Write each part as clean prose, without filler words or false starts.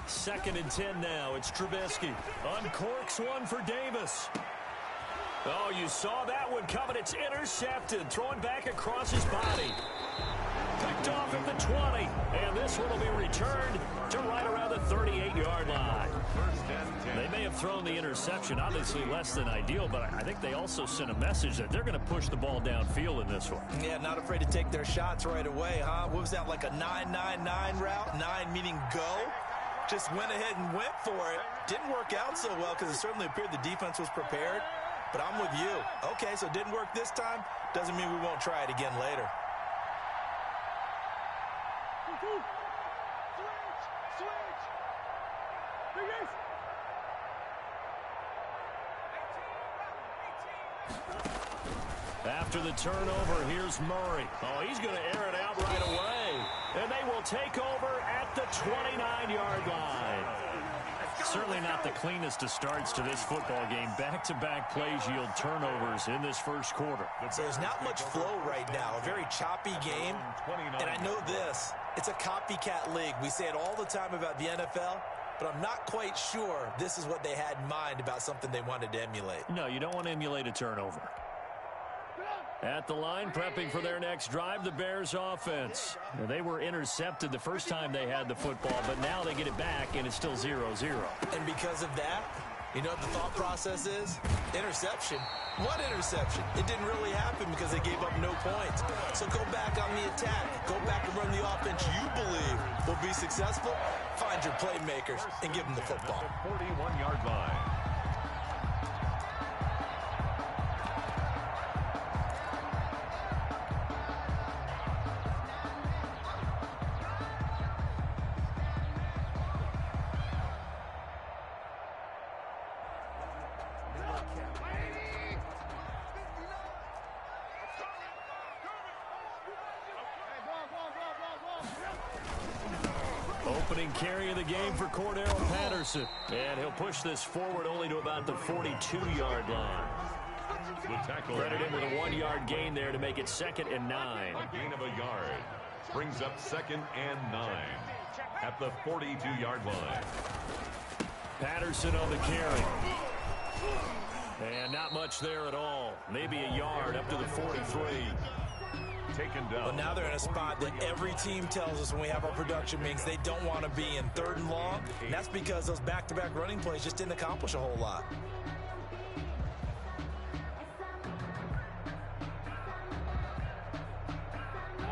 Second and 10 now. It's Trubisky. Uncorks one for Davis. Oh, you saw that one coming. It's intercepted. Throwing back across his body. Picked off at the 20. And this one will be returned to right around the 38-yard line. They may have thrown the interception, obviously less than ideal, but I think they also sent a message that they're going to push the ball downfield in this one. Yeah, not afraid to take their shots right away, huh? What was that, like a 9-9-9 route? 9 meaning go? Just went ahead and went for it. Didn't work out so well because it certainly appeared the defense was prepared. But I'm with you. Okay, so it didn't work this time. Doesn't mean we won't try it again later. After the turnover, here's Murray. Oh, he's going to air it out right away. And they will take over at the 29-yard line. Certainly not the cleanest of starts to this football game. Back-to-back plays yield turnovers in this first quarter. So there's not much flow right now. A very choppy game. And I know this. It's a copycat league. We say it all the time about the NFL. But I'm not quite sure this is what they had in mind about something they wanted to emulate. No, you don't want to emulate a turnover. At the line, prepping for their next drive, the Bears offense. Now, they were intercepted the first time they had the football, but now they get it back, and it's still 0-0. And because of that, you know what the thought process is? Interception. What interception? It didn't really happen because they gave up no points. So go back on the attack. Go back and run the offense you believe will be successful. Find your playmakers and give them the football. 41-yard line. Opening carry of the game for Cordero Patterson. And he'll push this forward only to about the 42-yard line. Credit him with a 1-yard gain there to make it 2nd and 9. A gain of a yard brings up 2nd and 9 at the 42-yard line. Patterson on the carry. And not much there at all. Maybe a yard up to the 43. Taken down. Well, now they're in a spot that every team tells us when we have our production meetings they don't want to be in, 3rd and long. And that's because those back-to-back running plays just didn't accomplish a whole lot.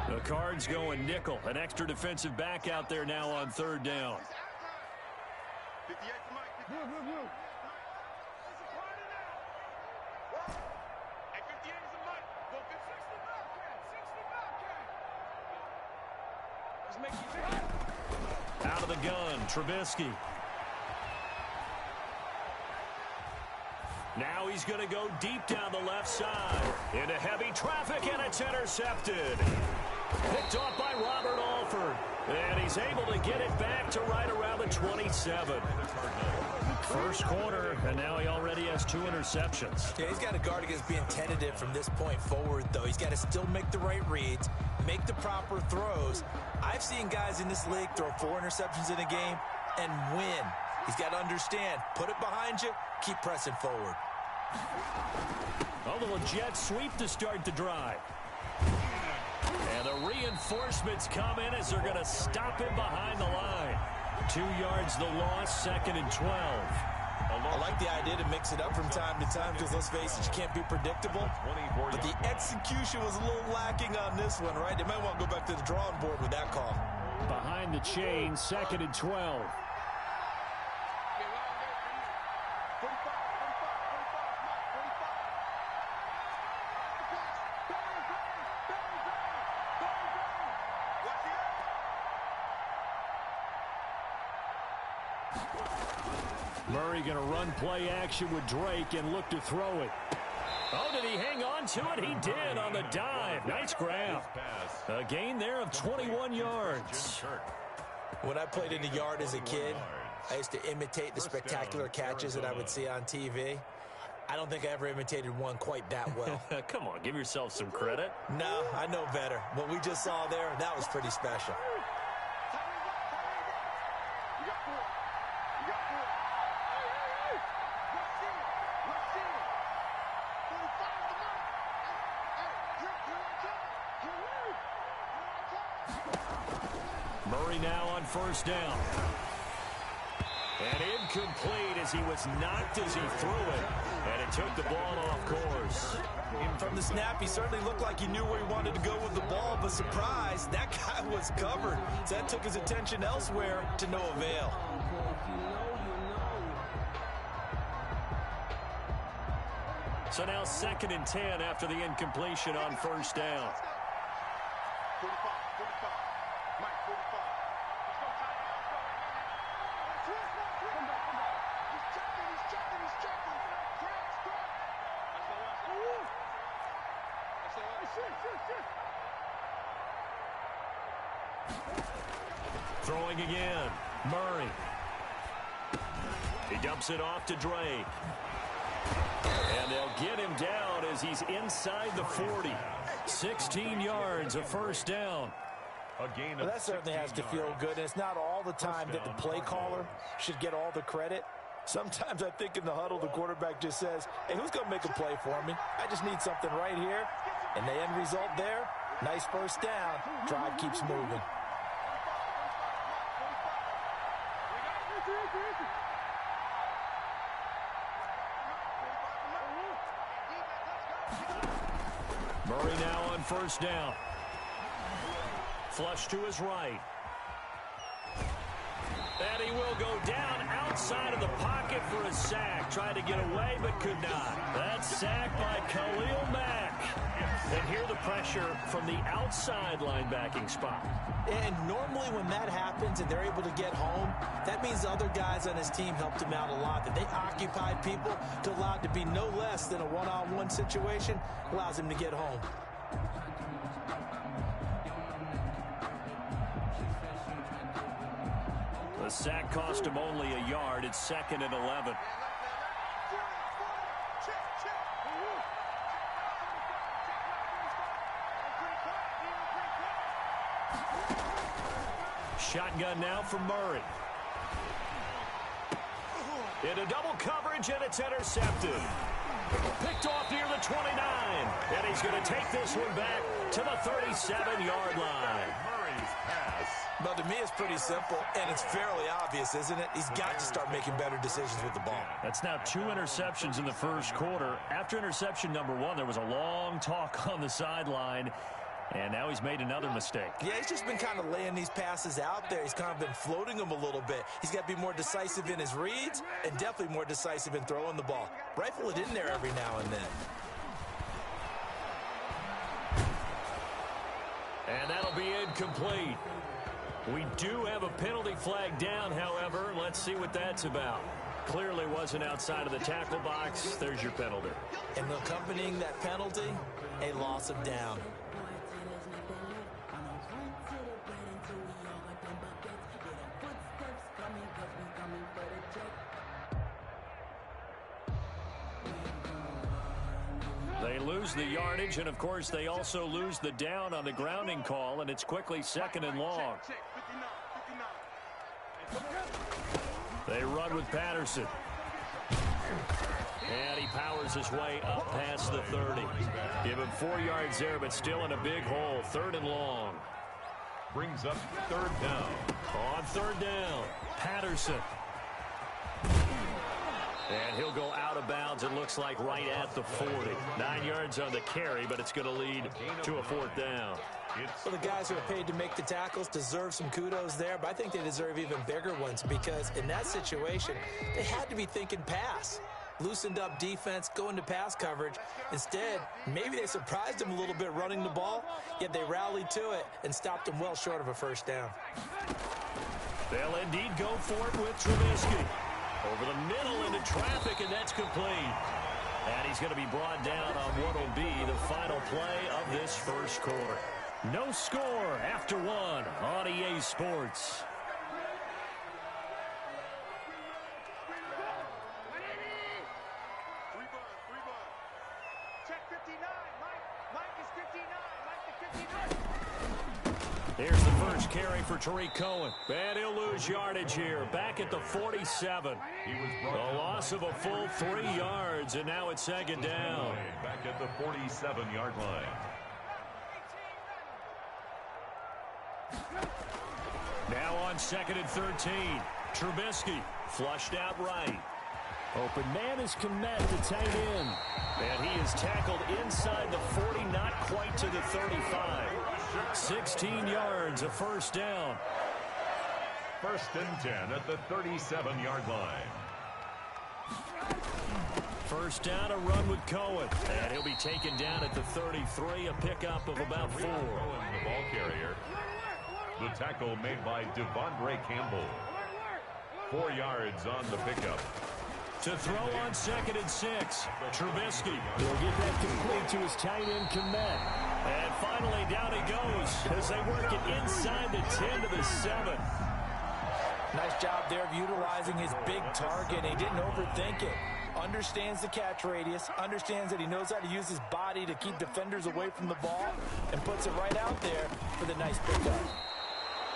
The Cards going nickel. An extra defensive back out there now on 3rd down. Out of the gun, Trubisky. Now he's going to go deep down the left side. Into heavy traffic, and it's intercepted. Picked off by Robert Alford. And he's able to get it back to right around the 27. First quarter, and now he already has 2 interceptions. Yeah, he's got to guard against being tentative from this point forward, though. He's got to still make the right reads, make the proper throws. I've seen guys in this league throw 4 interceptions in a game and win. He's got to understand, put it behind you, keep pressing forward. A little jet sweep to start the drive. And the reinforcements come in as they're going to stop him behind the line. 2 yards the loss, 2nd and 12. I like the idea to mix it up from time to time because, let's face it, you can't be predictable. But the execution was a little lacking on this one, right? They might want to go back to the drawing board with that call. Behind the chain, 2nd and 12. Murray going to run play action with Drake and look to throw it. Oh, did he hang on to it? He did on the dive. Nice grab. A gain there of 21 yards. When I played in the yard as a kid, I used to imitate the spectacular catches that I would see on TV. I don't think I ever imitated one quite that well. Come on, give yourself some credit. No, I know better. What we just saw there, that was pretty special. Murray now on first down. And incomplete as he was knocked as he threw it. And it took the ball off course. From the snap, he certainly looked like he knew where he wanted to go with the ball, but surprise, that guy was covered. So that took his attention elsewhere to no avail. So now 2nd and 10 after the incompletion on first down. Throwing again, Murray. He dumps it off to Drake. And they'll get him down as he's inside the 40. 16 yards, a first down. Well, that certainly has to feel good, and it's not all the time that the play caller should get all the credit. Sometimes I think in the huddle, the quarterback just says, hey, who's going to make a play for me? I just need something right here. And the end result there, nice first down. Drive keeps moving. Murray now on first down. Flush to his right. And he will go down outside of the pocket for a sack. Tried to get away, but could not. That's sacked by Khalil Mack. And here the pressure from the outside linebacking spot. And normally when that happens and they're able to get home, that means the other guys on his team helped him out a lot. That they occupied people to allow it to be no less than a one-on-one situation, allows him to get home. The sack cost him only a yard. It's 2nd and 11. Shotgun now for Murray. Into double coverage, and it's intercepted. Picked off near the 29. And he's going to take this one back to the 37-yard line. Murray's pass. But to me, it's pretty simple, and it's fairly obvious, isn't it? He's got to start making better decisions with the ball. That's now 2 interceptions in the first quarter. After interception number 1, there was a long talk on the sideline, and now he's made another mistake. Yeah, he's just been kind of laying these passes out there. He's kind of been floating them a little bit. He's got to be more decisive in his reads and definitely more decisive in throwing the ball. Rifle it in there every now and then. And that'll be incomplete. We do have a penalty flag down, however. Let's see what that's about. Clearly wasn't outside of the tackle box. There's your penalty. And accompanying that penalty, a loss of down. They lose the yardage, and of course they also lose the down on the grounding call, and it's quickly 2nd and long. They run with Patterson. And he powers his way up past the 30. Give him 4 yards there, but still in a big hole. 3rd and long. Brings up 3rd down. On 3rd down, Patterson. And he'll go out of bounds, it looks like, right at the 40. 9 yards on the carry, but it's going to lead to a 4th down. Well, the guys who are paid to make the tackles deserve some kudos there, but I think they deserve even bigger ones because in that situation, they had to be thinking pass. Loosened up defense, going to pass coverage. Instead, maybe they surprised him a little bit running the ball, yet they rallied to it and stopped him well short of a 1st down. They'll indeed go for it with Trubisky. Over the middle into traffic, and that's complete. And he's going to be brought down on what will be the final play of this first quarter. No score after 1 on EA Sports. Here's the first carry for Tariq Cohen. And he'll lose yardage here. Back at the 47. A loss of a full 3 yards, and now it's 2nd down. Back at the 47-yard line. Now on 2nd and 13. Trubisky flushed out right. Open man is Kmet, the tight end. And he is tackled inside the 40, not quite to the 35. 16 yards, a first down. 1st and 10 at the 37-yard line. First down, a run with Cohen. And he'll be taken down at the 33, a pickup of about 4. The ball carrier. The tackle made by Devondre Campbell. 4 yards on the pickup. To throw on 2nd and 6. Trubisky. He'll get that complete to his tight end, Kmet. And finally, down he goes as they work it inside the 10 to the 7. Nice job there of utilizing his big target. He didn't overthink it. Understands the catch radius, understands that he knows how to use his body to keep defenders away from the ball, and puts it right out there for the nice pickup.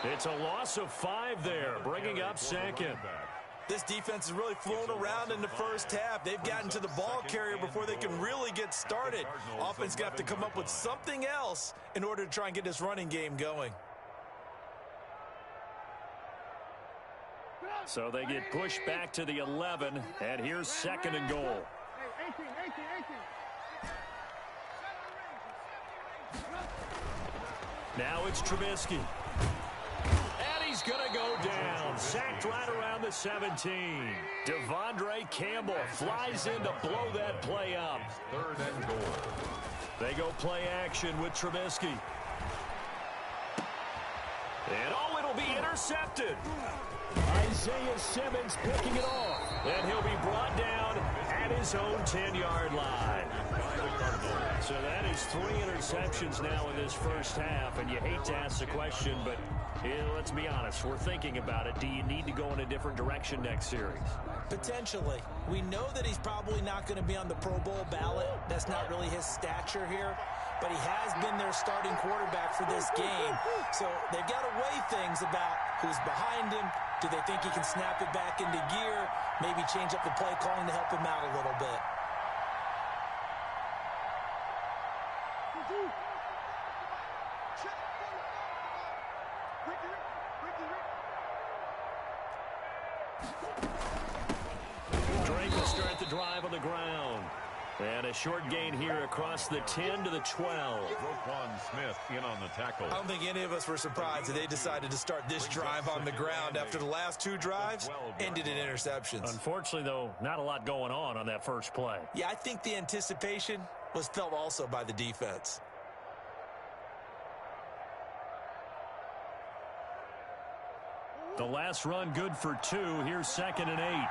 It's a loss of 5 there, bringing up 2nd. This defense has really flown around in the first half. They've gotten to the ball carrier before they can really get started. Offense going to have to come up with something else in order to try and get this running game going. So they get pushed back to the 11, and here's 2nd and goal. Now it's Trubisky. And he's going to go down. Sacked right around the 17. Devondre Campbell flies in to blow that play up. 3rd and goal. They go play action with Trubisky. And oh, it'll be intercepted. Isaiah Simmons picking it off. And he'll be brought down at his own 10-yard line. So that is 3 interceptions now in this first half. And you hate to ask the question, but let's be honest. We're thinking about it. Do you need to go in a different direction next series? Potentially. We know that he's probably not going to be on the Pro Bowl ballot. That's not really his stature here. But he has been their starting quarterback for this game. So they've got to weigh things about who's behind him. Do they think he can snap it back into gear? Maybe change up the play calling to help him out a little bit. Drake will start the drive on the ground. And a short gain here across the 10 to the 12. Roquan Smith in on the tackle. I don't think any of us were surprised that they decided to start this drive on the ground after the last 2 drives ended in interceptions. Unfortunately, though, not a lot going on that first play. Yeah, I think the anticipation was felt also by the defense. The last run good for 2. Here's 2nd and 8.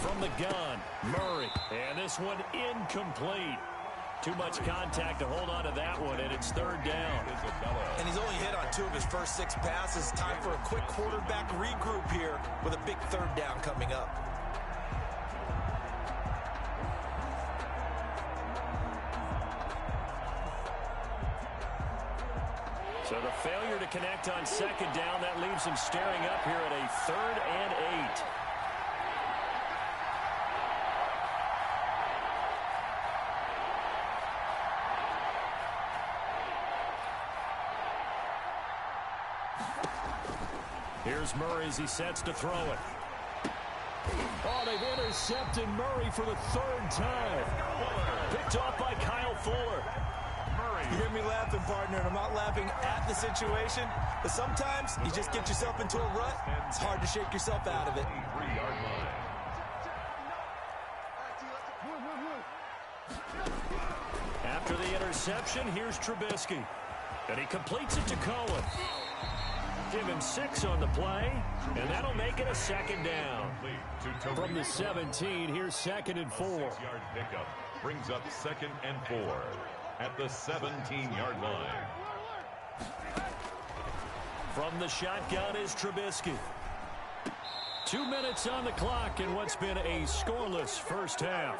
From the gun, Murray. And this one incomplete. Too much contact to hold on to that one, and it's 3rd down. And he's only hit on 2 of his first 6 passes. Time for a quick quarterback regroup here with a big 3rd down coming up. So the failure to connect on 2nd down, that leaves him staring up here at a 3rd and 8. Here's Murray as he sets to throw it. Oh, they've intercepted Murray for the 3rd time. Picked off by Kyle Fuller. You hear me laughing, partner, and I'm not laughing at the situation, but sometimes you just get yourself into a rut. It's hard to shake yourself out of it. 3-yard line. After the interception, here's Trubisky. And he completes it to Cohen. Give him 6 on the play, and that'll make it a 2nd down. From the 17, here's 2nd and 4. 6-yard pickup brings up 2nd and 4 at the 17-yard line. From the shotgun is Trubisky. 2 minutes on the clock in what's been a scoreless first half.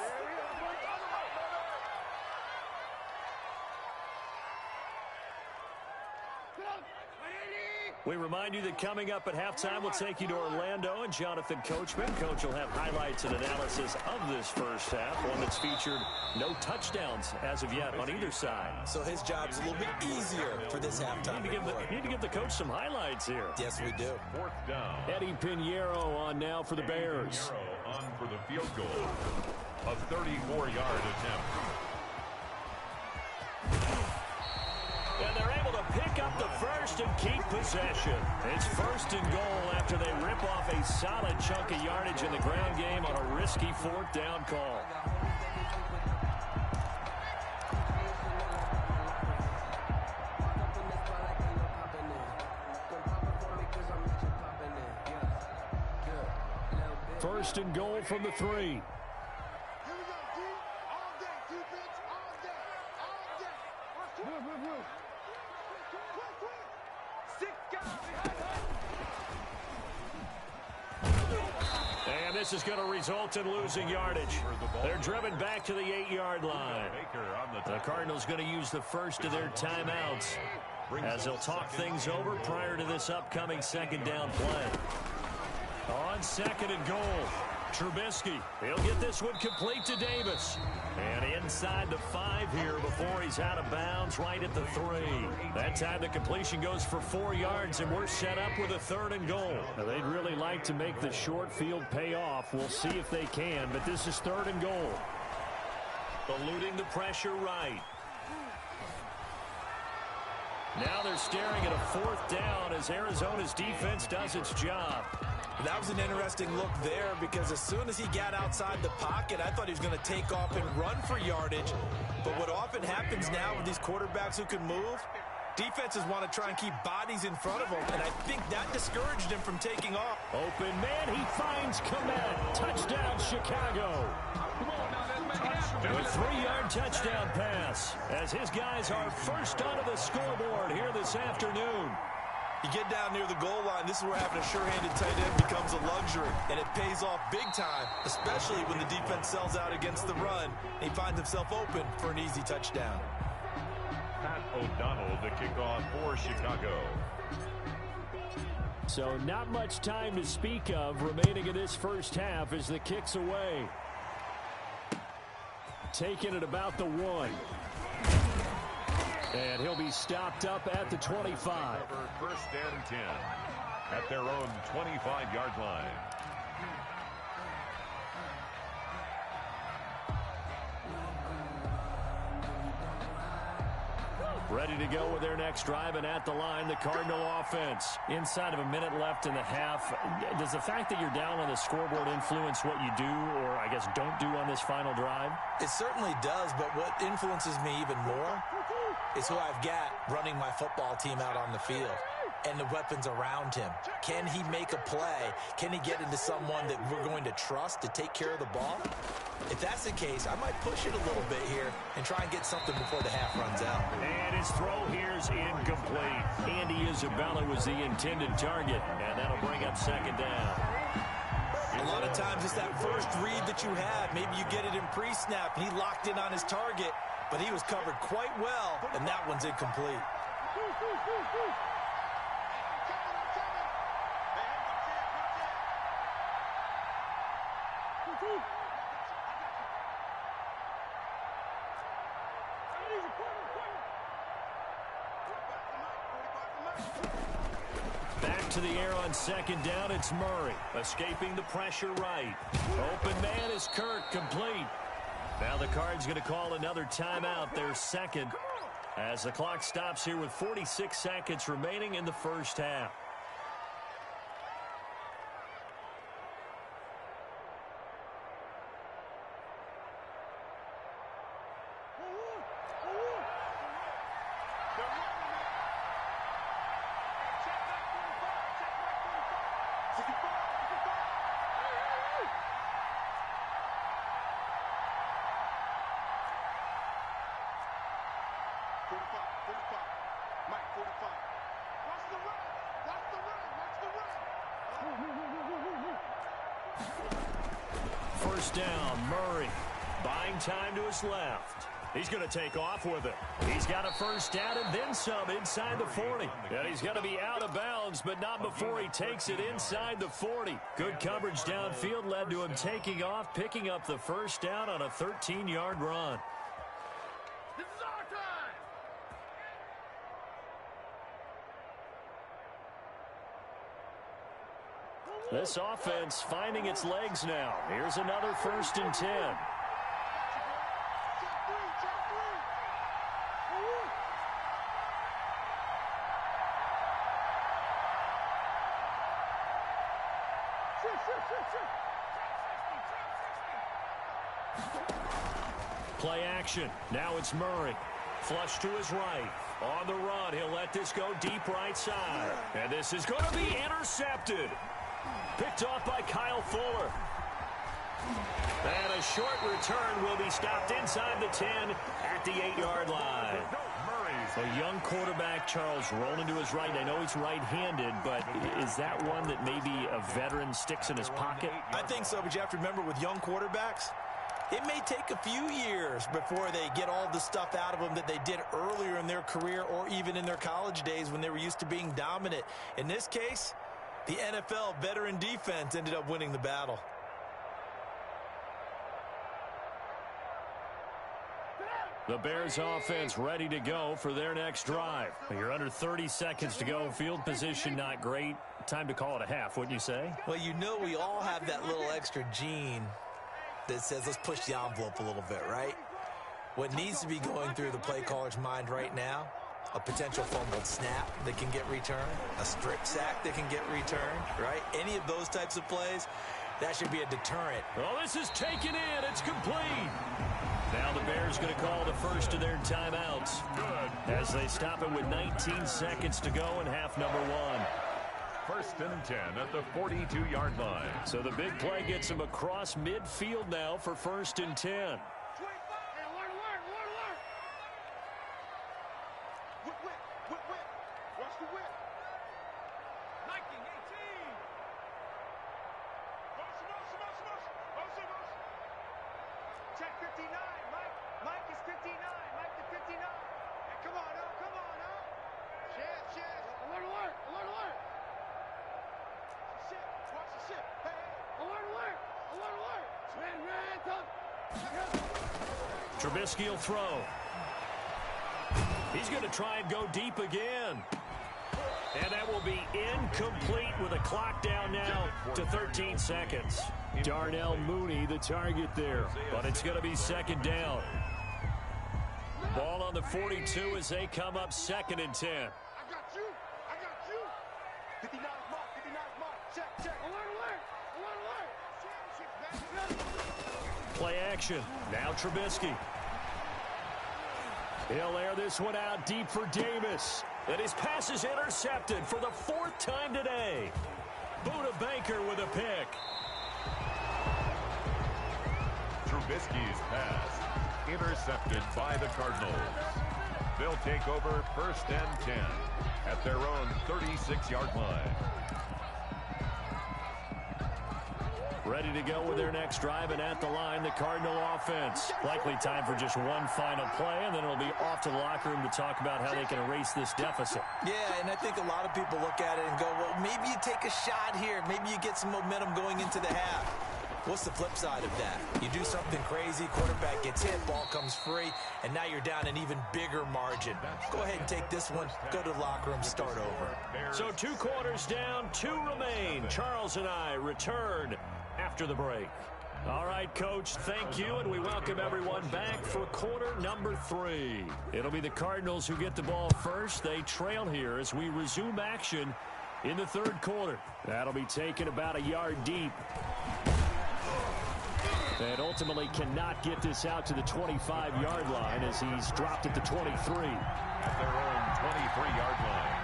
We remind you that coming up at halftime, we'll take you to Orlando and Jonathan Coachman. Coach will have highlights and analysis of this first half, one that's featured no touchdowns as of yet on either side. So his job's a little bit easier for this halftime. Need to give the coach some highlights here. Yes, we do. Fourth down. Eddie Pinheiro on now for the Bears. Pinheiro on for the field goal. A 34-yard attempt. And they're able to pick up the first and keep possession. It's first and goal after they rip off a solid chunk of yardage in the ground game on a risky fourth down call. First and goal from the 3. And this is going to result in losing yardage. They're driven back to the 8-yard line. The Cardinals going to use the first of their timeouts as they'll talk things over prior to this upcoming second down play. On second and goal, Trubisky. He'll get this one complete to Davis. And inside the 5 here before he's out of bounds right at the 3. That time the completion goes for 4 yards, and we're set up with a third and goal. Now, they'd really like to make the short field pay off. We'll see if they can, but this is third and goal. Eluding the pressure right. Now they're staring at a fourth down as Arizona's defense does its job. That was an interesting look there because as soon as he got outside the pocket, I thought he was going to take off and run for yardage. But what often happens now with these quarterbacks who can move, defenses want to try and keep bodies in front of them, and I think that discouraged him from taking off. Open man, he finds Komet. Touchdown, Chicago. A 3-yard touchdown pass as his guys are first onto the scoreboard here this afternoon. You get down near the goal line, this is where having a sure-handed tight end becomes a luxury, and it pays off big time, especially when the defense sells out against the run, and he finds himself open for an easy touchdown. Pat O'Donnell to kick off for Chicago. So not much time to speak of remaining in this first half as the kick's away. Taken at about the 1. And he'll be stopped up at the 25. First and 10 at their own 25-yard line. Ready to go with their next drive, and at the line, the Cardinal offense. Inside of a minute left in the half, does the fact that you're down on the scoreboard influence what you do, or I guess don't do on this final drive? It certainly does, but what influences me even more is who I've got running my football team out on the field and the weapons around him. Can he make a play? Can he get into someone that we're going to trust to take care of the ball? If that's the case, I might push it a little bit here and try and get something before the half runs out. And his throw here is incomplete. Andy Isabella was the intended target, and that'll bring up second down. A lot of times it's that first read that you have. Maybe you get it in pre-snap, and he locked in on his target, but he was covered quite well, and that one's incomplete. Back to the air on second down, it's Murray. Escaping the pressure right. Open man is Kirk, complete. Now the Cards going to call another timeout, their second, as the clock stops here with 46 seconds remaining in the first half. First down, Murray. Buying time to his left. He's going to take off with it. He's got a first down and then some inside the 40. And he's going to be out of bounds, but not before he takes it inside the 40. Good coverage downfield led to him taking off, picking up the first down on a 13-yard run. This is our time. This offense finding its legs now. Here's another 1st and 10. Play action. Now it's Murray. Flush to his right. On the run, he'll let this go deep right side. And this is going to be intercepted. Picked off by Kyle Fuller. And a short return will be stopped inside the 10 at the 8-yard line. A young quarterback, Charles, rolling to his right. I know he's right-handed, but is that one that maybe a veteran sticks in his pocket? I think so, but you have to remember with young quarterbacks, it may take a few years before they get all the stuff out of them that they did earlier in their career or even in their college days when they were used to being dominant. In this case, the NFL veteran defense ended up winning the battle. The Bears offense ready to go for their next drive. You're under 30 seconds to go. Field position not great. Time to call it a half, wouldn't you say? Well, you know we all have that little extra gene that says let's push the envelope a little bit, right? What needs to be going through the play caller's mind right now, a potential fumbled snap that can get returned, a strip sack that can get returned, right? Any of those types of plays, that should be a deterrent. Well, this is taken in. It's complete. Now the Bears going to call the first of their timeouts. Good. As they stop it with 19 seconds to go in half number 1. 1st and 10 at the 42-yard line. So the big play gets him across midfield now for 1st and 10. Trubisky will throw. He's going to try and go deep again. And that will be incomplete with a clock down now to 13 seconds. Darnell Mooney, the target there. But it's going to be 2nd down. Ball on the 42 as they come up 2nd and 10. I got you. 59 mark. Check. Alert. Play action. Now Trubisky. He'll air this one out deep for Davis. And his pass is intercepted for the 4th time today. Buda Baker with a pick. Trubisky's pass intercepted by the Cardinals. They'll take over 1st and 10 at their own 36-yard line. Ready to go with their next drive, and at the line, the Cardinal offense. Likely time for just one final play, and then it'll be off to the locker room to talk about how they can erase this deficit. Yeah, and I think a lot of people look at it and go, well, maybe you take a shot here. Maybe you get some momentum going into the half. What's the flip side of that? You do something crazy, quarterback gets hit, ball comes free, and now you're down an even bigger margin. Go ahead and take this one, go to the locker room, start over. So 2 quarters down, 2 remain. Charles and I return after the break. All right, Coach, thank you, and we welcome everyone back for quarter number 3. It'll be the Cardinals who get the ball first. They trail here as we resume action in the 3rd quarter. That'll be taken about a yard deep. And ultimately cannot get this out to the 25-yard line as he's dropped at the 23. At their own 23-yard line.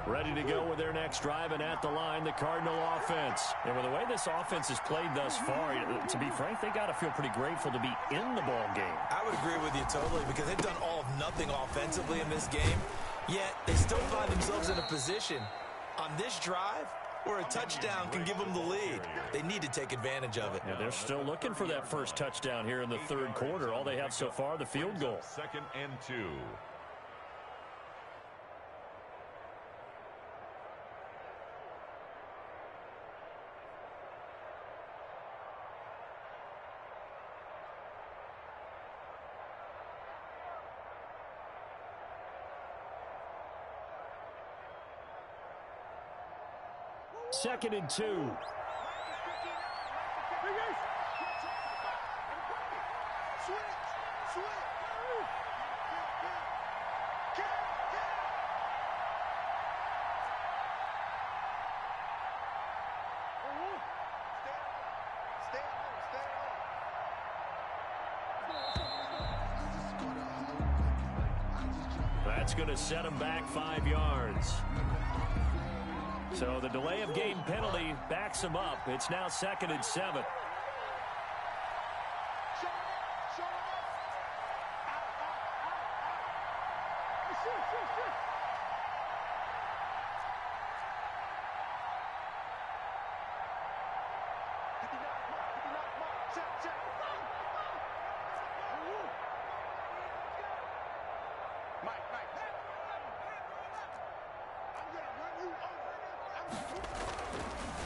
Ready to go with their next drive, and at the line, the Cardinal offense. And with the way this offense has played thus far, to be frank, they got to feel pretty grateful to be in the ball game. I would agree with you totally because they've done all of nothing offensively in this game. Yet, they still find themselves in a position on this drive where a touchdown can give them the lead. They need to take advantage of it. Yeah, they're still looking for that first touchdown here in the third quarter. All they have so far, the field goal. 2nd and 2. Second and 2. That's going to set him back 5 yards. So the delay of game penalty backs him up. It's now 2nd and 7.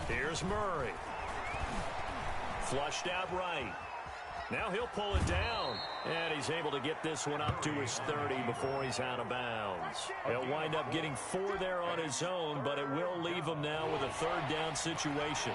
Here's Murray. Flushed out right. Now he'll pull it down. And he's able to get this one up to his 30 before he's out of bounds. He'll wind up getting 4 there on his own, but it will leave him now with a 3rd down situation.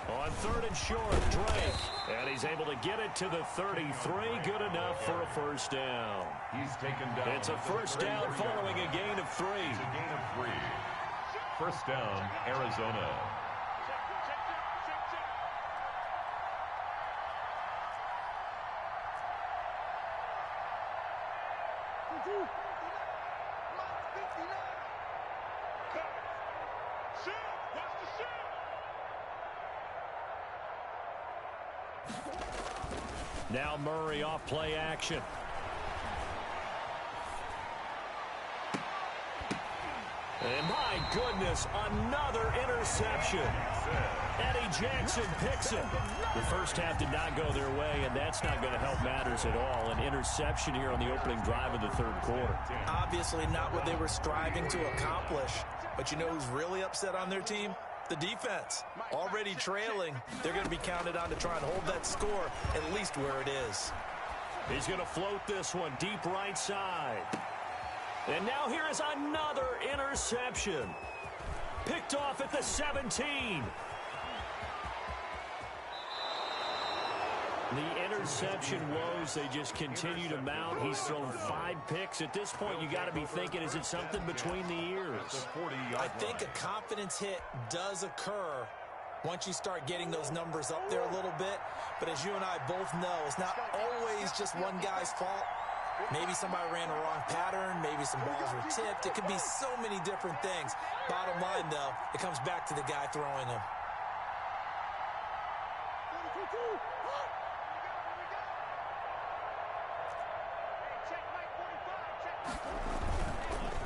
On 3rd and short, Drake. And he's able to get it to the 33. Good enough for a first down. He's taken down. It's a first down following a gain of 3. It's a gain of 3. First down, Arizona. Now Murray off play action. And my goodness, another interception. Eddie Jackson picks it. The first half did not go their way, and that's not going to help matters at all. An interception here on the opening drive of the third quarter. Obviously not what they were striving to accomplish. But you know who's really upset on their team? The defense. Already trailing. They're going to be counted on to try and hold that score at least where it is. He's going to float this one deep right side. And now here is another interception. Picked off at the 17. The interception woes, they just continue to mount. He's thrown 5 picks. At this point, you got to be thinking, is it something between the ears? I think a confidence hit does occur once you start getting those numbers up there a little bit. But as you and I both know, it's not always just one guy's fault. Maybe somebody ran a wrong pattern. Maybe some balls were tipped. It could be so many different things. Bottom line, though, it comes back to the guy throwing them.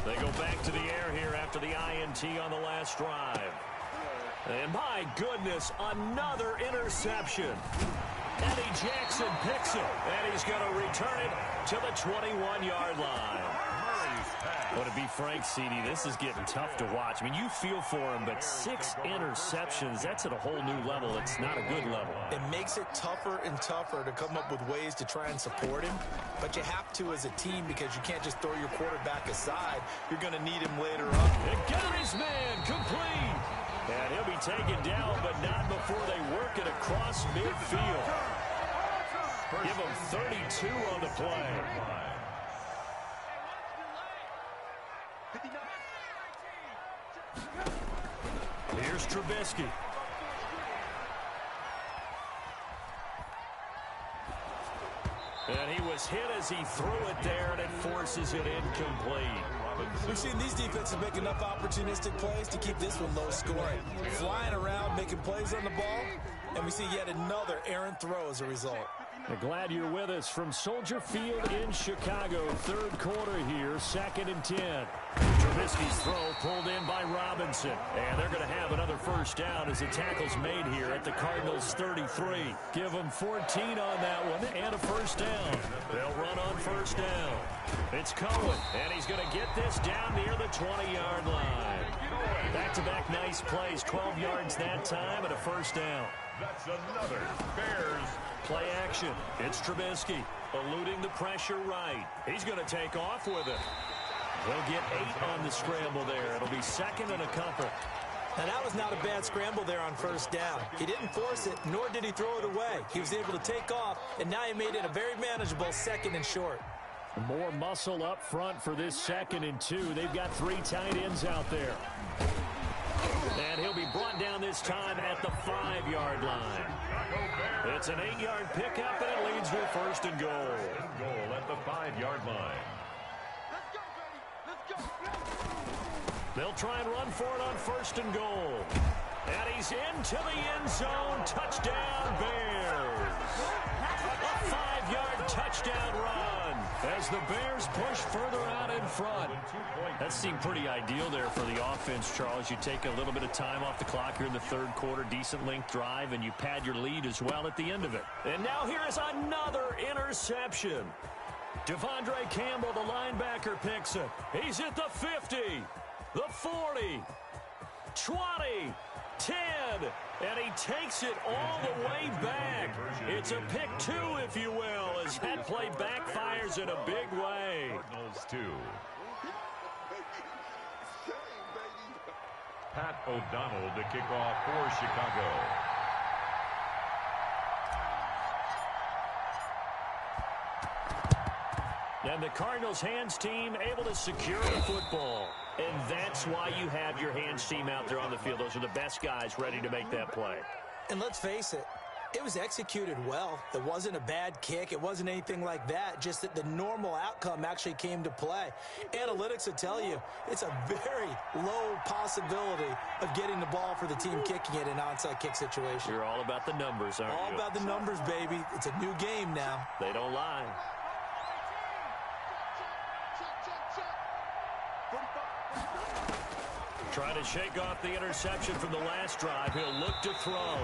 They go back to the air here after the INT on the last drive. And my goodness, another interception. Eddie Jackson picks it, and he's going to return it to the 21-yard line. Well, to be frank, CD, this is getting tough to watch. I mean, you feel for him, but 6 interceptions, that's at a whole new level. It's not a good level. It makes it tougher and tougher to come up with ways to try and support him. But you have to as a team because you can't just throw your quarterback aside. You're going to need him later on. And got his man complete. And he'll be taken down, but not before they work it across midfield. Give him 32 on the play. Here's Trubisky. And he was hit as he threw it there, and it forces it incomplete. We've seen these defenses make enough opportunistic plays to keep this one low scoring. Flying around, making plays on the ball, and we see yet another errant throw as a result. We're glad you're with us from Soldier Field in Chicago. Third quarter here, 2nd and 10. Trubisky's throw pulled in by Robinson. And they're going to have another first down as the tackle's made here at the Cardinals' 33. Give them 14 on that one and a first down. They'll run on first down. It's Cohen, and he's going to get this down near the 20-yard line. Back-to-back nice plays, 12 yards that time and a first down. That's another Bears play action. It's Trubisky eluding the pressure right. He's going to take off with it. He'll get 8 on the scramble there. It'll be 2nd and a couple. Now, that was not a bad scramble there on first down. He didn't force it, nor did he throw it away. He was able to take off, and now he made it a very manageable 2nd and short. More muscle up front for this 2nd and 2. They've got 3 tight ends out there. And he'll be brought down this time at the 5-yard line. It's an 8-yard pickup, and it leads to a 1st and goal. goal at the 5-yard line. They'll try and run for it on 1st and goal. And he's into the end zone. Touchdown, Bears. A 5-yard touchdown run as the Bears push further out in front. That seemed pretty ideal there for the offense, Charles. You take a little bit of time off the clock here in the 3rd quarter, decent length drive, and you pad your lead as well at the end of it. And now here is another interception. Devondre Campbell, the linebacker, picks it. He's at the 50, the 40, 20, 10, and he takes it all the way back. It's a pick 2, if you will, as that play backfires in a big way. Cardinals 2. Pat O'Donnell to kick off for Chicago. And the Cardinals' hands team able to secure the football. And that's why you have your hands team out there on the field. Those are the best guys ready to make that play. And let's face it, it was executed well. It wasn't a bad kick. It wasn't anything like that. Just that the normal outcome actually came to play. Analytics will tell you it's a very low possibility of getting the ball for the team kicking it in an onside kick situation. You're all about the numbers, aren't you? All about the numbers, baby. It's a new game now. They don't lie. Trying to shake off the interception from the last drive. He'll look to throw.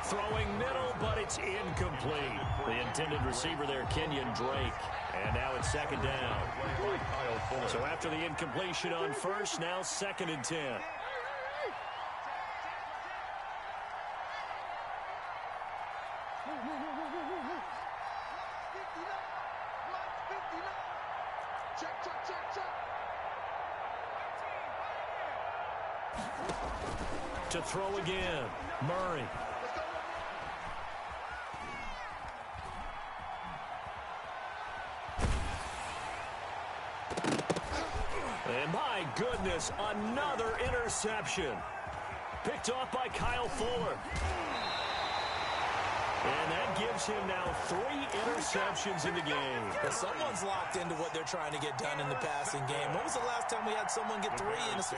Throwing middle, but it's incomplete. The intended receiver there, Kenyon Drake. And now it's 2nd down. So after the incompletion on 1st, now 2nd and 10. To throw again, Murray. And my goodness, another interception. Picked off by Kyle Fuller. And that gives him now 3 interceptions in the game. Well, someone's locked into what they're trying to get done in the passing game. When was the last time we had someone get 3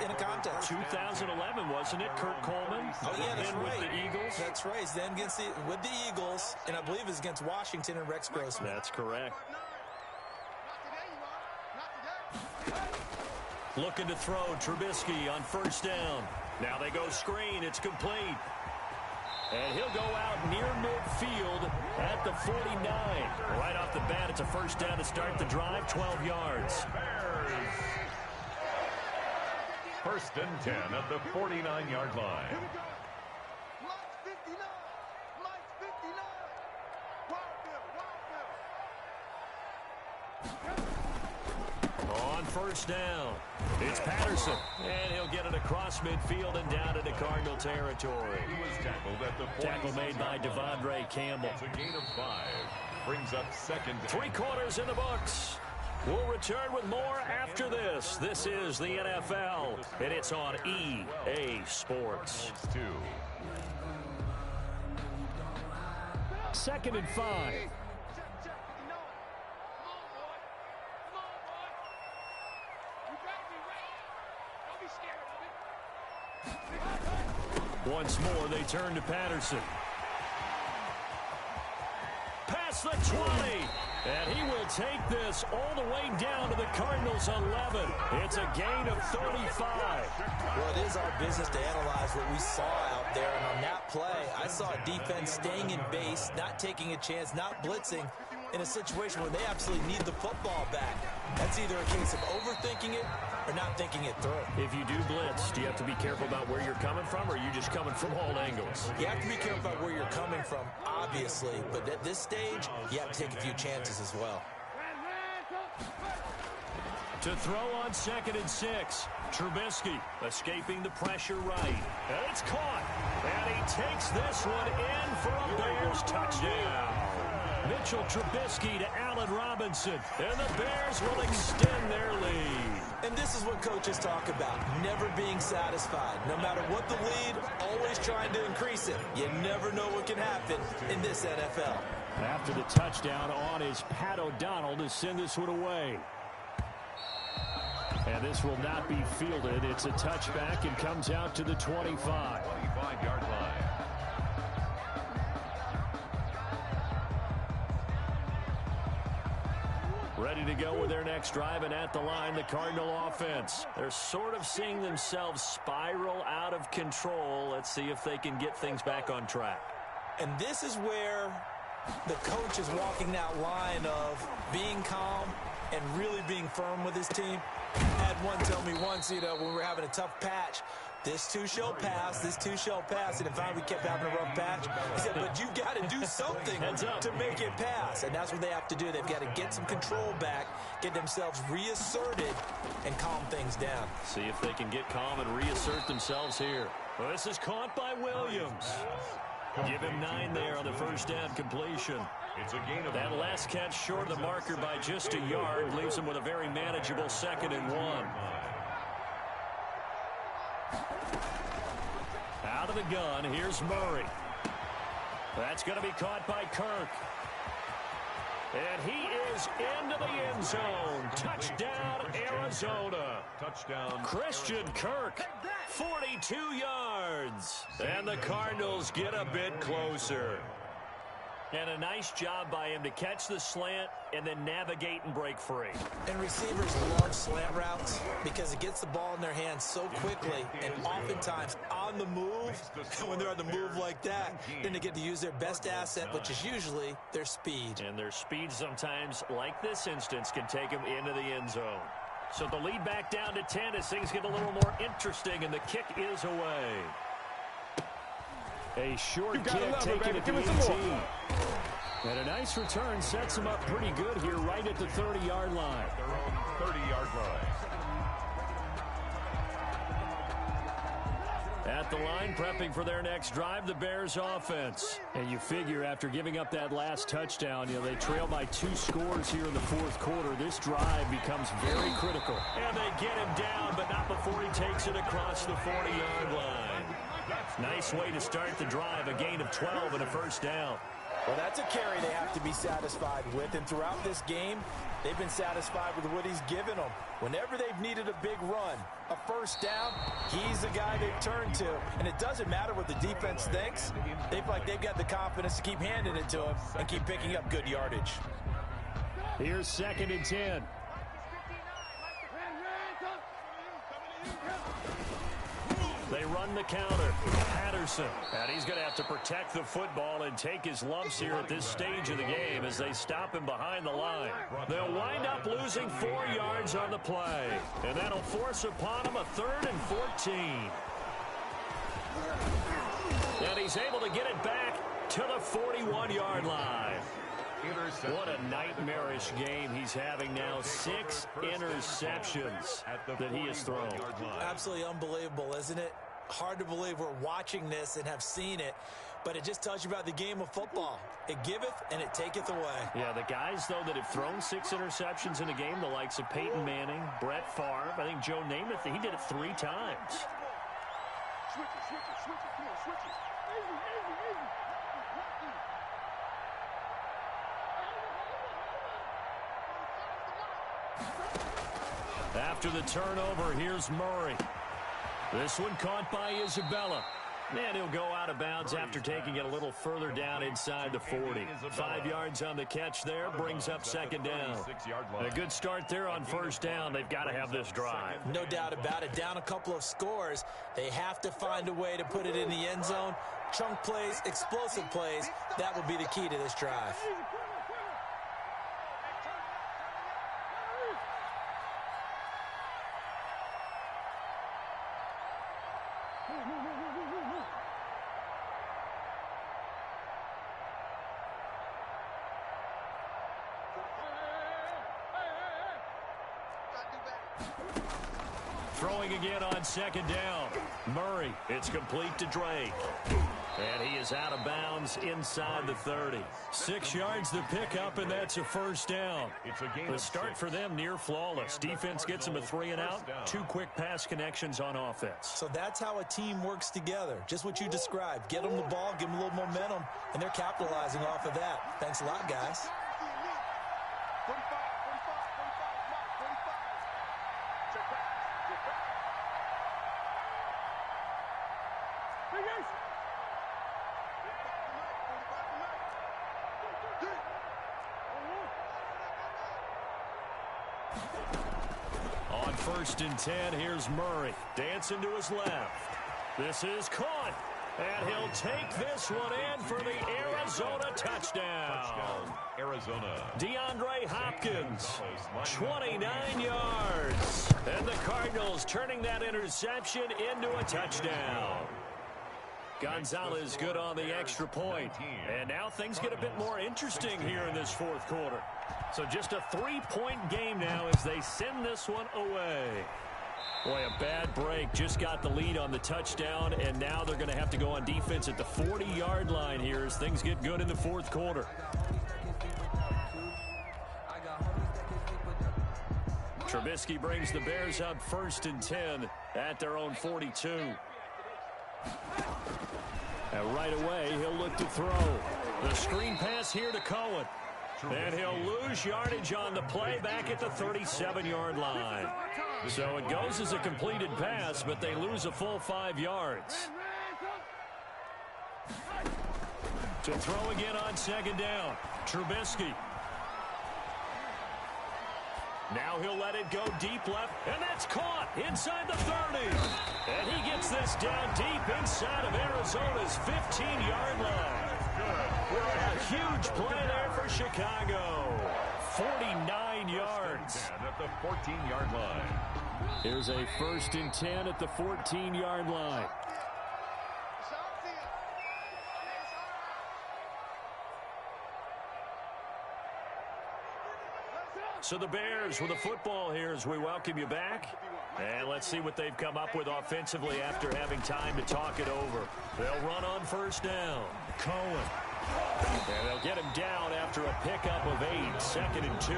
in a contest? 2011, wasn't it? Kurt Coleman. Oh, yeah, that's right. With the Eagles. That's right. It's then with the Eagles, and I believe it's against Washington and Rex Grossman. That's correct. Looking to throw Trubisky on 1st down. Now they go screen. It's complete. And he'll go out near midfield at the 49. Right off the bat, it's a 1st down to start the drive, 12 yards. Bears. 1st and 10 at the 49-yard line. On 1st down, it's Patterson, and he'll get it across midfield and down into Cardinal territory. He was tackled at the 40. Tackle made by Devondre Campbell. It's a gain of 5. Brings up 2nd. 3 quarters in the books. We'll return with more after this. This is the NFL, and it's on EA Sports. 2. 2nd and 5. Once more, they turn to Patterson. Past the 20. And he will take this all the way down to the Cardinals' 11. It's a gain of 35. Well, it is our business to analyze what we saw out there. And on that play, I saw a defense staying in base, not taking a chance, not blitzing in a situation where they absolutely need the football back. That's either a case of overthinking it or not thinking it through. If you do blitz, do you have to be careful about where you're coming from, or are you just coming from all angles? You have to be careful about where you're coming from, obviously. But at this stage, you have to take a few chances as well. To throw on 2nd and 6. Trubisky escaping the pressure right. And it's caught. And he takes this one in for a Bears touchdown. Mitchell Trubisky to Allen Robinson. And the Bears will extend their lead. And this is what coaches talk about, never being satisfied. No matter what the lead, always trying to increase it. You never know what can happen in this NFL. After the touchdown on is Pat O'Donnell to send this one away. And this will not be fielded. It's a touchback and comes out to the 25. 25-yard line. Ready to go with their next drive, and at the line, the Cardinal offense. They're sort of seeing themselves spiral out of control. Let's see if they can get things back on track. And this is where the coach is walking that line of being calm and really being firm with his team. I had one tell me once, when we were having a tough patch, this too shall pass, this too shall pass. And in fact, we kept having a rough patch. He said, but you got to do something to make it pass. And that's what they have to do. They've got to get some control back, get themselves reasserted, and calm things down. See if they can get calm and reassert themselves here. Well, this is caught by Williams. Give him 9 there on the first down completion. It's a gain of that last catch short of the marker by just a yard leaves him with a very manageable 2nd and 1. Out of the gun, here's Murray. That's going to be caught by Kirk. And he is into the end zone. Touchdown, Arizona. touchdown. Christian Kirk, 42 yards. And the Cardinals get a bit closer. And a nice job by him to catch the slant and then navigate and break free. And receivers love slant routes because it gets the ball in their hands so quickly and oftentimes on the move. And when they're on the move like that, then they get to use their best asset, which is usually their speed. And their speed sometimes, like this instance, can take them into the end zone. So the lead back down to 10 as things get a little more interesting, and the kick is away. A short kick taken at the 18. And a nice return sets them up pretty good here right at the 30-yard line. Their own 30-yard line. At the line, prepping for their next drive, the Bears offense. And you figure after giving up that last touchdown, they trail by 2 scores here in the fourth quarter. This drive becomes very critical. And they get him down, but not before he takes it across the 40-yard line. Nice way to start the drive, a gain of 12 and a first down. Well, that's a carry they have to be satisfied with, and throughout this game, they've been satisfied with what he's given them. Whenever they've needed a big run, a first down, he's the guy they've turned to. And it doesn't matter what the defense thinks. They feel like they've got the confidence to keep handing it to him and keep picking up good yardage. Here's 2nd and 10. They run the counter. Patterson. And he's going to have to protect the football and take his lumps here at this stage of the game as they stop him behind the line. They'll wind up losing 4 yards on the play. And that'll force upon him a 3rd and 14. And he's able to get it back to the 41-yard line. What a nightmarish game he's having now. 6 interceptions that he has thrown. Absolutely unbelievable, isn't it? Hard to believe we're watching this and have seen it, but it just tells you about the game of football. It giveth and it taketh away. Yeah, the guys, though, that have thrown 6 interceptions in a game, the likes of Peyton Manning, Brett Favre, I think Joe Namath, he did it 3 times. Switch it. Come on, switch it. Easy. After the turnover, here's Murray. This one caught by Isabella. And he'll go out of bounds after taking it a little further down inside the 40. 5 yards on the catch there, brings up second down. A good start there on first down. They've got to have this drive. No doubt about it. Down a couple of scores. They have to find a way to put it in the end zone. Chunk plays, explosive plays. That will be the key to this drive. Throwing again on second down. Murray, it's complete to Drake. And he is out of bounds inside the 30. 6 yards the pickup, and that's a first down. The start for them near flawless. Defense gets them a 3 and out. 2 quick pass connections on offense. So that's how a team works together. Just what you described. Get them the ball, give them a little momentum, and they're capitalizing off of that. Thanks a lot, guys. 45, 45, 45, 45. Check back. Check back. Hey, guys. 45 tonight. On 1st and 10, here's Murray. Dancing to his left. This is caught. And he'll take this one in for the Arizona touchdown. Arizona. DeAndre Hopkins, 29 yards. And the Cardinals turning that interception into a touchdown. Gonzalez good on the extra point. And now things get a bit more interesting here in this 4th quarter. So just a 3-point game now as they send this one away. Boy, a bad break. Just got the lead on the touchdown, and now they're going to have to go on defense at the 40-yard line here as things get good in the 4th quarter. Trubisky brings the Bears up 1st and 10 at their own 42. And right away, he'll look to throw. The screen pass here to Cohen. And he'll lose yardage on the play back at the 37-yard line. So it goes as a completed pass, but they lose a full 5 yards. To throw again on second down, Trubisky. Now he'll let it go deep left, and that's caught inside the 30. And he gets this down deep inside of Arizona's 15-yard line. A huge play there for Chicago. 49 yards. At the 14-yard line. Here's a 1st and 10 at the 14-yard line. So the Bears with the football here as we welcome you back. And let's see what they've come up with offensively after having time to talk it over. They'll run on 1st down. Cohen. And they'll get him down after a pickup of 8. 2nd and 2.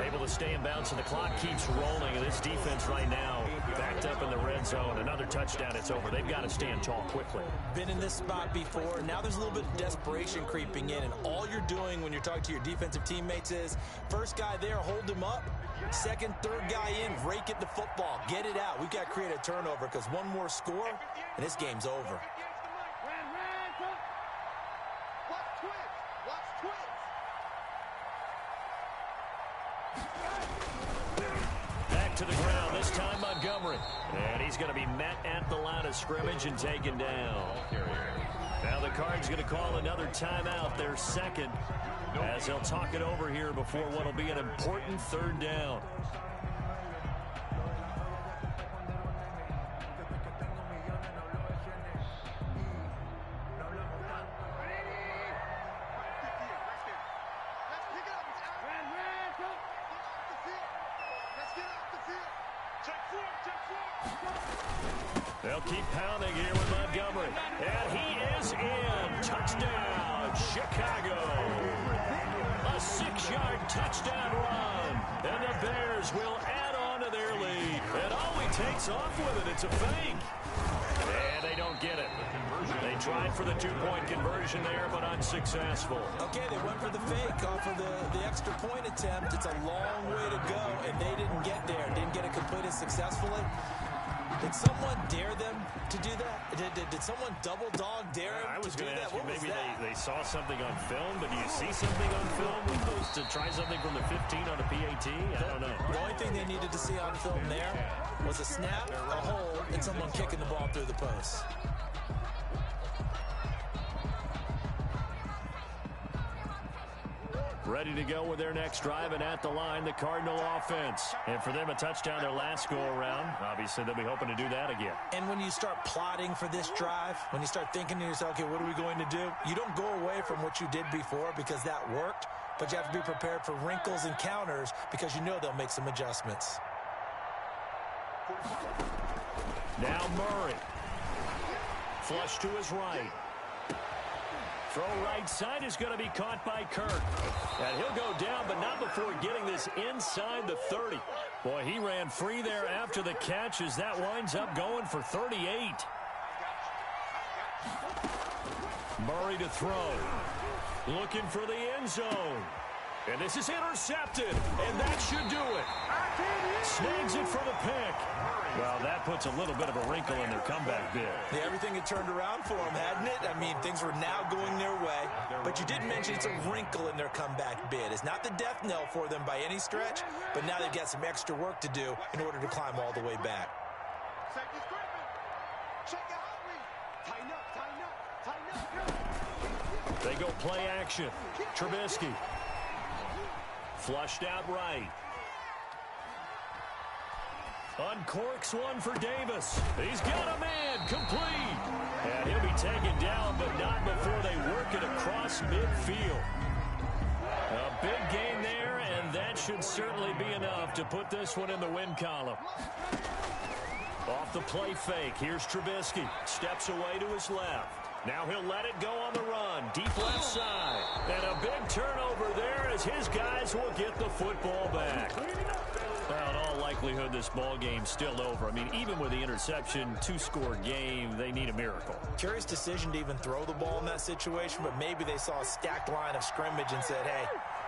Able to stay in bounds, and the clock keeps rolling. And this defense right now backed up in the red zone. Another touchdown, it's over. They've got to stand tall quickly. Been in this spot before. Now there's a little bit of desperation creeping in. And all you're doing when you're talking to your defensive teammates is, first guy there, hold him up. Second, third guy in, rake it the football. Get it out. We've got to create a turnover because one more score, and this game's over. Back to the ground, this time Montgomery. And he's going to be met at the line of scrimmage and taken down. Now the Cards going to call another timeout, their 2nd, as they'll talk it over here before what will be an important 3rd down. They'll keep pounding here with Montgomery. And he is in. Touchdown, Chicago. A 6-yard touchdown run. And the Bears will add on to their lead. And oh, he takes off with it. It's a fake. And they don't get it. They tried for the 2-point conversion there, but unsuccessful. Okay, they went for the fake off of the extra point attempt. It's a long way to go, and they didn't get there. Didn't get it completed successfully. Did someone dare them to do that? Did someone double dog dare him I was to do going to that? ask you, What was maybe that? they saw something on film, but do you see something on film with those to try something from the 15 on a PAT? I don't know. The only thing they needed to see on film there was a snap, a hold, and someone kicking the ball through the post. Ready to go with their next drive, and at the line, the Cardinal offense. And for them, a touchdown their last go-around. Obviously, they'll be hoping to do that again. And when you start plotting for this drive, when you start thinking to yourself, okay, what are we going to do? You don't go away from what you did before because that worked, but you have to be prepared for wrinkles and counters because you know they'll make some adjustments. Now Murray. Flush to his right. Throw right side is going to be caught by Kirk. And he'll go down, but not before getting this inside the 30. Boy, he ran free there after the catch as that winds up going for 38. Murray to throw. Looking for the end zone. And this is intercepted, and that should do it. Snags it for the pick. Well, that puts a little bit of a wrinkle in their comeback bid. Yeah, everything had turned around for them, hadn't it? I mean, things were now going their way. But you did mention it's a wrinkle in their comeback bid. It's not the death knell for them by any stretch, but now they've got some extra work to do in order to climb all the way back. They go play action. Trubisky. Flushed out right. Uncorks one for Davis. He's got a man. Complete. And he'll be taken down, but not before they work it across midfield. A big gain there, and that should certainly be enough to put this one in the win column. Off the play fake. Here's Trubisky. Steps away to his left. Now he'll let it go on the run. Deep left side. And a big turnover there as his guys will get the football back. Well, in all likelihood, this ball game's still over. I mean, even with the interception, two-score game, they need a miracle. Curious decision to even throw the ball in that situation, but maybe they saw a stacked line of scrimmage and said, hey,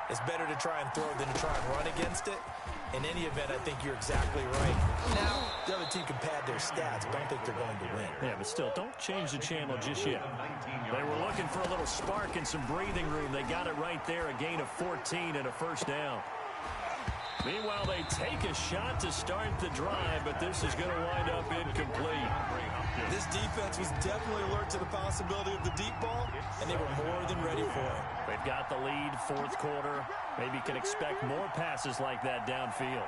it's better to try and throw than to try and run against it. In any event, I think you're exactly right. Now, the other team can pad their stats, but I don't think they're going to win. Yeah, but still, don't change the channel just yet. They were looking for a little spark and some breathing room. They got it right there, a gain of 14 and a first down. Meanwhile, they take a shot to start the drive, but this is going to wind up incomplete. This defense was definitely alert to the possibility of the deep ball, and they were more than ready for it. They've got the lead, fourth quarter. Maybe can expect more passes like that downfield.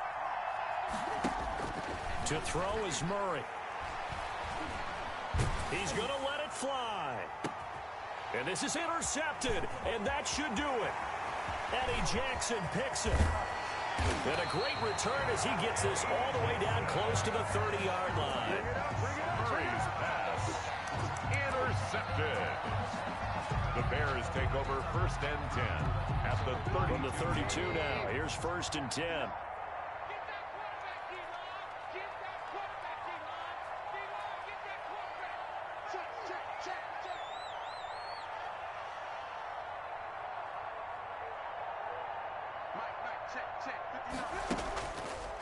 To throw is Murray. He's going to let it fly. And this is intercepted, and that should do it. Eddie Jackson picks it. And a great return as he gets this all the way down close to the 30-yard line. Murray's pass intercepted. The Bears take over first and 10 at the 30. From the 32 now. Here's first and 10.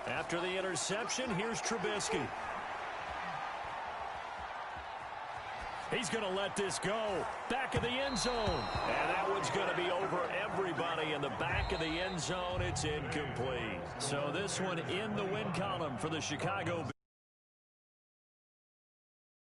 After the interception, here's Trubisky. He's going to let this go. Back of the end zone. And that one's going to be over everybody in the back of the end zone. It's incomplete. So this one in the win column for the Chicago Bears.